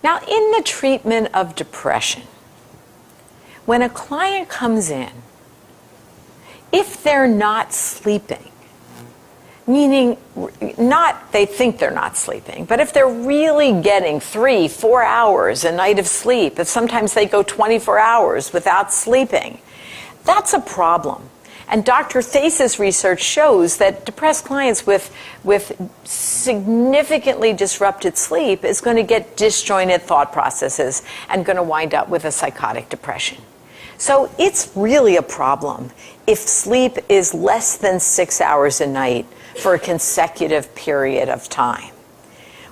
Now, in the treatment of depression, when a client comes in, if they're not sleeping, meaning not they think they're not sleeping, but if they're really getting 3-4 hours a night of sleep, if sometimes they go 24 hours without sleeping, that's a problem. And Dr. Theis's research shows that depressed clients with significantly disrupted sleep is going to get disjointed thought processes and going to wind up with a psychotic depression. So it's really a problem if sleep is less than 6 hours a night for a consecutive period of time,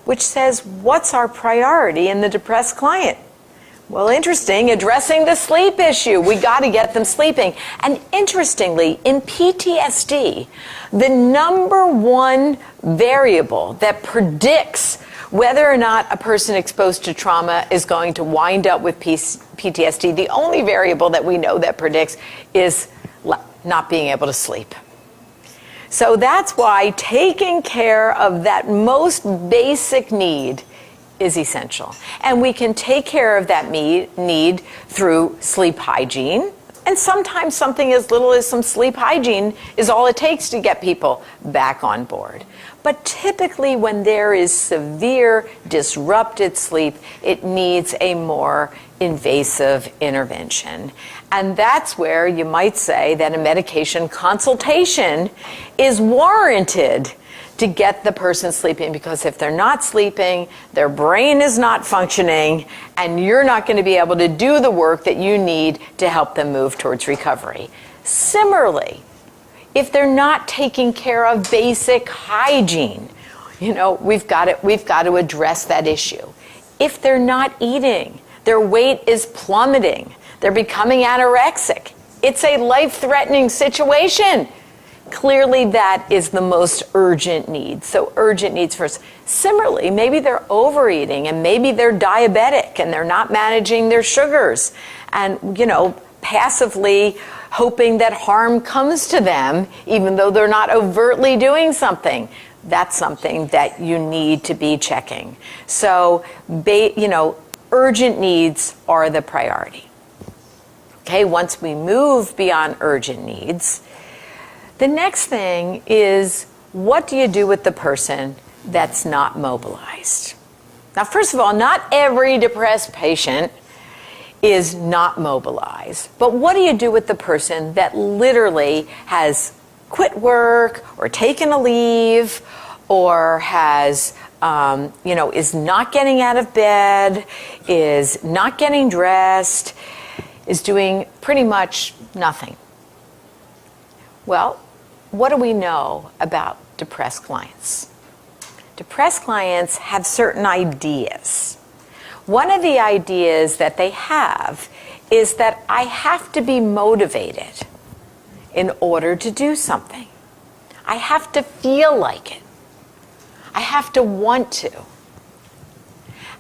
which says, what's our priority in the depressed client? Well, interesting, addressing the sleep issue. We got to get them sleeping. And interestingly, in PTSD, the number one variable that predicts whether or not a person exposed to trauma is going to wind up with PTSD, the only variable that we know that predicts is not being able to sleep. So that's why taking care of that most basic need is essential. And we can take care of that need through sleep hygiene. And sometimes something as little as some sleep hygiene is all it takes to get people back on board. But typically when there is severe disrupted sleep, it needs a more invasive intervention. And that's where you might say that a medication consultation is warranted to get the person sleeping, because if they're not sleeping, their brain is not functioning, and you're not going to be able to do the work that you need to help them move towards recovery. Similarly, if they're not taking care of basic hygiene, we've got to address that issue. If they're not eating, their weight is plummeting, they're becoming anorexic, it's a life-threatening situation. Clearly, that is the most urgent need. So urgent needs first. Similarly, maybe they're overeating and maybe they're diabetic and they're not managing their sugars and, passively hoping that harm comes to them even though they're not overtly doing something. That's something that you need to be checking. So, urgent needs are the priority. Okay, once we move beyond urgent needs, the next thing is, what do you do with the person that's not mobilized? Now, first of all, not every depressed patient is not mobilized. But what do you do with the person that literally has quit work or taken a leave or has, is not getting out of bed, is not getting dressed, is doing pretty much nothing? Well, what do we know about depressed clients? Depressed clients have certain ideas. One of the ideas that they have is that I have to be motivated in order to do something. I have to feel like it. I have to want to.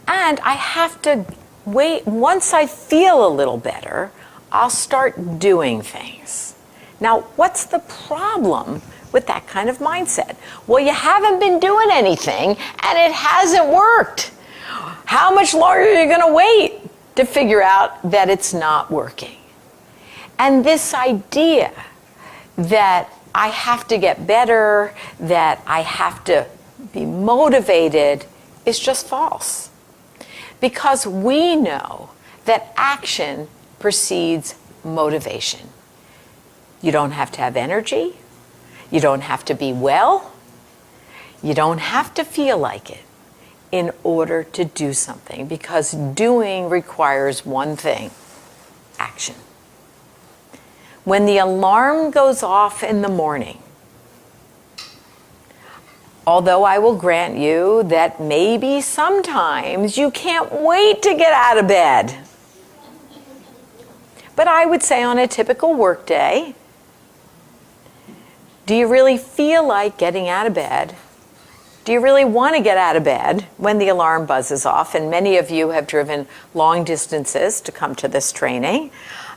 And I have to wait. Once I feel a little better, I'll start doing things. Now, what's the problem with that kind of mindset? Well, you haven't been doing anything and it hasn't worked. How much longer are you going to wait to figure out that it's not working? And this idea that I have to get better, that I have to be motivated, is just false. Because we know that action precedes motivation. You don't have to have energy. You don't have to be well. You don't have to feel like it in order to do something, because doing requires one thing: action. When the alarm goes off in the morning, although I will grant you that maybe sometimes you can't wait to get out of bed, but I would say on a typical work day, do you really feel like getting out of bed? Do you really want to get out of bed when the alarm buzzes off? And many of you have driven long distances to come to this training.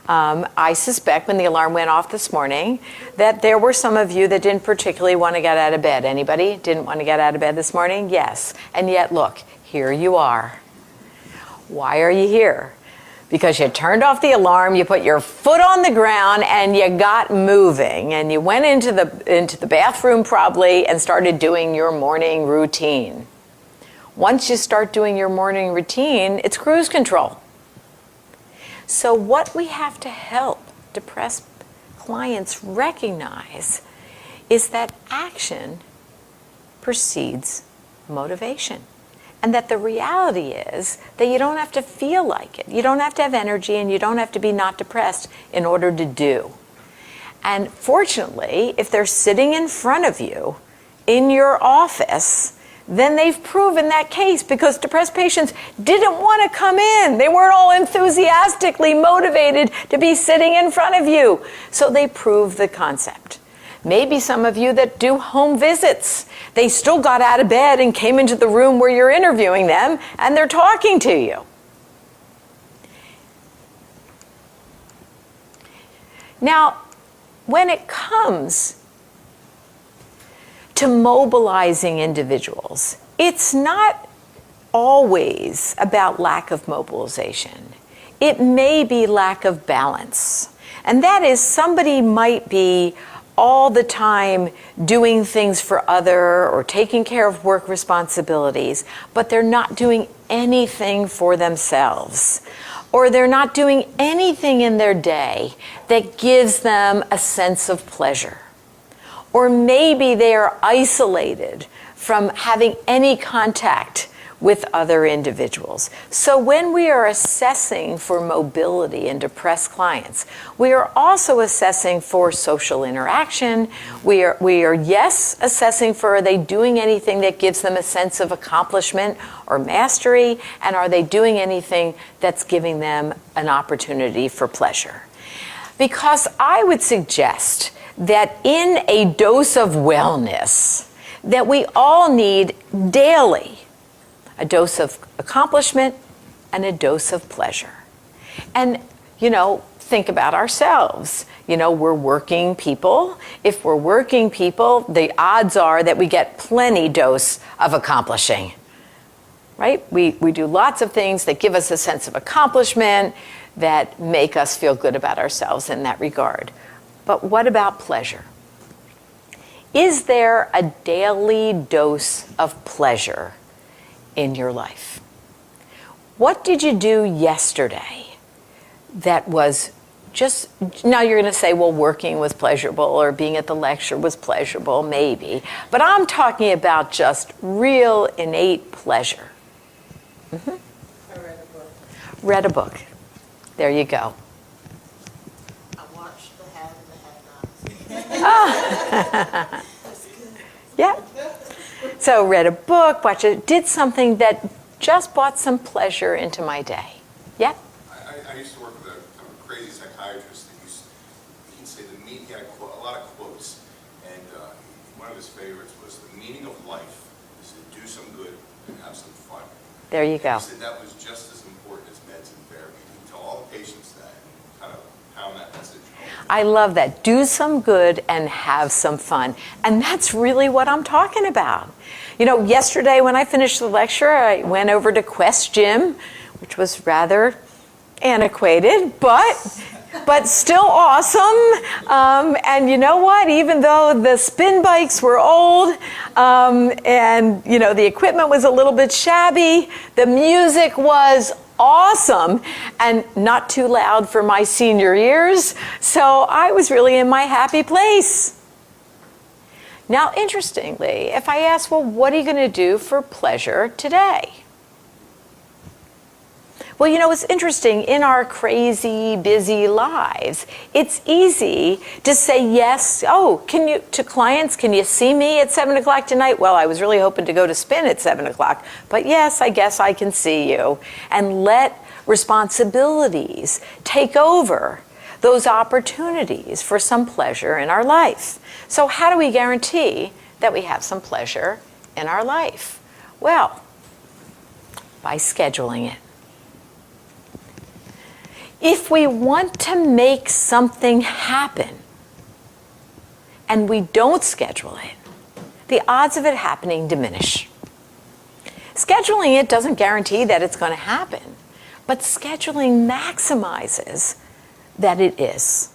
I suspect when the alarm went off this morning that there were some of you that didn't particularly want to get out of bed. Anybody didn't want to get out of bed this morning? Yes. And yet, look, here you are. Why are you here? Because you turned off the alarm, you put your foot on the ground, and you got moving. And you went into the bathroom probably and started doing your morning routine. Once you start doing your morning routine, it's cruise control. So what we have to help depressed clients recognize is that action precedes motivation. And that the reality is that you don't have to feel like it. You don't have to have energy, and you don't have to be not depressed in order to do. And fortunately, if they're sitting in front of you in your office, then they've proven that case, because depressed patients didn't want to come in. They weren't all enthusiastically motivated to be sitting in front of you. So they prove the concept. Maybe some of you that do home visits, they still got out of bed and came into the room where you're interviewing them, and they're talking to you. Now, when it comes to mobilizing individuals, it's not always about lack of mobilization. It may be lack of balance. And that is, somebody might be all the time doing things for other or taking care of work responsibilities, but they're not doing anything for themselves. Or they're not doing anything in their day that gives them a sense of pleasure. Or maybe they are isolated from having any contact with other individuals. So when we are assessing for mobility in depressed clients, we are also assessing for social interaction. We are yes, assessing for, are they doing anything that gives them a sense of accomplishment or mastery, and are they doing anything that's giving them an opportunity for pleasure? Because I would suggest that in a dose of wellness, that we all need daily a dose of accomplishment and a dose of pleasure. And, think about ourselves. We're working people. If we're working people, the odds are that we get plenty dose of accomplishing, right? We do lots of things that give us a sense of accomplishment, that make us feel good about ourselves in that regard. But what about pleasure? Is there a daily dose of pleasure in your life? What did you do yesterday that was just, now you're going to say, well, working was pleasurable, or being at the lecture was pleasurable, maybe. But I'm talking about just real innate pleasure. Mm-hmm. I read a book. Read a book. There you go. I watched The Have and the Have-Nots. Oh. Yeah. So read a book, watched it, did something that just brought some pleasure into my day. Yeah? I used to work with a kind of crazy psychiatrist that he'd say he had a lot of quotes, and one of his favorites was, the meaning of life is to do some good and have some fun. There you go. He said that was just as important as meds and therapy. He tell all the patients that and kind of pound that message home. I love that. Do some good and have some fun. And that's really what I'm talking about. Yesterday when I finished the lecture, I went over to Quest Gym, which was rather antiquated, but still awesome. And you know what? Even though the spin bikes were old, and the equipment was a little bit shabby, the music was awesome and not too loud for my senior years. So I was really in my happy place. Now, interestingly, if I ask, well, what are you going to do for pleasure today? Well, it's interesting. In our crazy, busy lives, it's easy to say yes. To clients, can you see me at 7 o'clock tonight? Well, I was really hoping to go to spin at 7 o'clock, but yes, I guess I can see you. And let responsibilities take over those opportunities for some pleasure in our life. So how do we guarantee that we have some pleasure in our life? Well, by scheduling it. If we want to make something happen and we don't schedule it, the odds of it happening diminish. Scheduling it doesn't guarantee that it's going to happen, But scheduling maximizes that it is.